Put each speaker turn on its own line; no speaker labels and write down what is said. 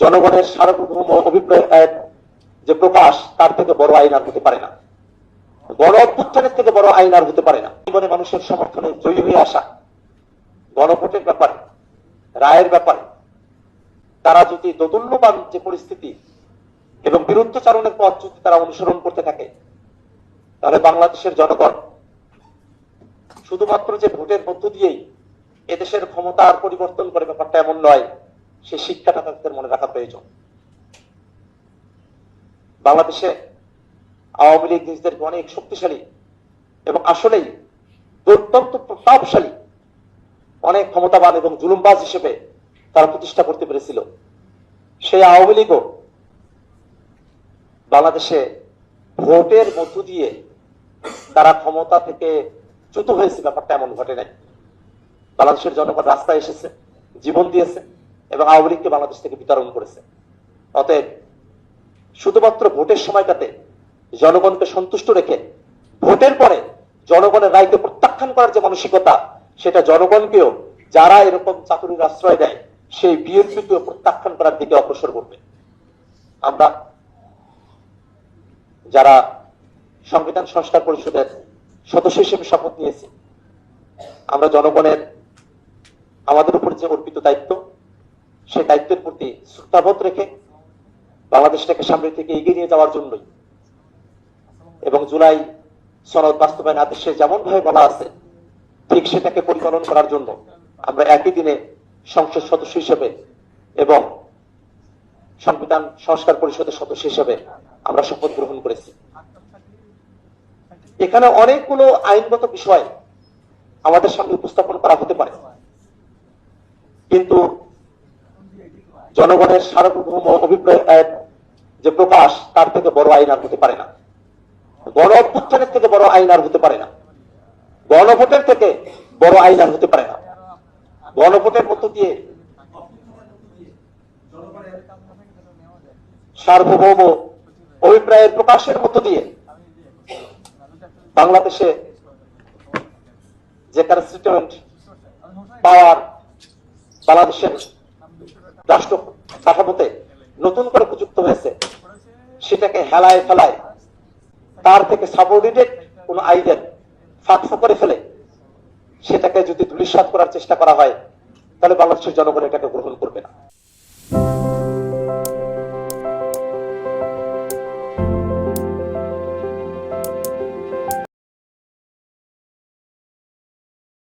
জনগণের সার্বভৌম অভিপ্রায়ের যে প্রকাশ, তার থেকে বড় আইন আর হতে পারে না। গণ অভ্যুত্থানের থেকে বড় আইন আর হতে পারে না। জীবনে মানুষের সমর্থনে জয়ী হয়ে আসা, গণভোটের ব্যাপারে, রায়ের ব্যাপারে তারা যদি দোদুল্যমান যে পরিস্থিতি এবং বিরুদ্ধচারণের পথ যদি তারা অনুসরণ করতে থাকে, তাহলে বাংলাদেশের জনগণ শুধুমাত্র যে ভোটের মধ্য দিয়েই এদেশের ক্ষমতার পরিবর্তন করে ব্যাপারটা এমন নয়। সে শিক্ষাটা তাদের মনে রাখা প্রয়োজন। বাংলাদেশে আওয়ামী লীগ নিজেদেরকে অনেক শক্তিশালী এবং আসলেই দুর্দান্ত প্রতাপশালী, অনেক ক্ষমতাবান এবং জুলুমবাজ হিসেবে তারা প্রতিষ্ঠা করতে পেরেছিল। সেই আওয়ামী লীগও বাংলাদেশে ভোটের মধ্য দিয়ে তারা ক্ষমতা থেকে চ্যুত হয়েছে, ব্যাপারটা এমন ঘটে নাই। বাংলাদেশের জনগণ রাস্তায় এসেছে, জীবন দিয়েছে এবং আওয়ামী লীগকে বাংলাদেশ থেকে বিতরণ করেছে। অতএব শুধুমাত্র ভোটের সময়টাতে জনগণকে সন্তুষ্ট রেখে ভোটের পরে জনগণের রায়কে প্রত্যাখ্যান করার যে মানসিকতা, সেটা জনগণকেও যারা এরকম চাতুরীর আশ্রয় দেয় সেই বিএনপিকেও প্রত্যাখ্যান করার দিকে অগ্রসর করবে। আমরা যারা সংবিধান সংস্কার পরিষদের সদস্য হিসেবে শপথ নিয়েছি, আমরা জনগণের আমাদের উপর যে অর্পিত দায়িত্ব, সেই দায়িত্বের প্রতি শ্রদ্ধাবোধ রেখে বাংলাদেশটাকে সামনের থেকে এগিয়ে নিয়ে যাওয়ার জন্যই এবং জুলাই সনদ বাস্তবায়ন আদেশে যেমন ভাবে বলা আছে ঠিক সেটাকে পরিপালন করার জন্য আমরা একই দিনে সংসদ সদস্য হিসেবে এবং সংবিধান সংস্কার পরিষদের সদস্য হিসেবে আমরা শপথ গ্রহণ করেছি। এখানে অনেকগুলো আইনগত বিষয় আমাদের সামনে উপস্থাপন করা হতে পারে, কিন্তু জনগণের সার্বভৌম অভিপ্রায়ের যে প্রকাশ, তার থেকে বড় আইন আর হতে পারে না। গণ অভ্যুত্থানের থেকে বড় আইন আর হতে পারে না। গণভোটের থেকে বড় আইন আর হতে পারে না। গণভোটের মধ্য দিয়ে সার্বভৌম অভিপ্রায়ের প্রকাশের মধ্য দিয়ে বাংলাদেশে যে কনস্টিটিউয়েন্ট পাওয়ার বাংলাদেশের রাষ্ট্র কাঠামোতে নতুন করে প্রযুক্ত হয়েছে, সেটাকে হেলায় ফেলায় তার থেকে সাবঅর্ডিনেট কোন আইনের ফাঁকফা করে ফেলে সেটাকে যদি ধূলিসাৎ করার চেষ্টা করা হয়, তাহলে বাংলাদেশের জনগণ এটাকে গ্রহণ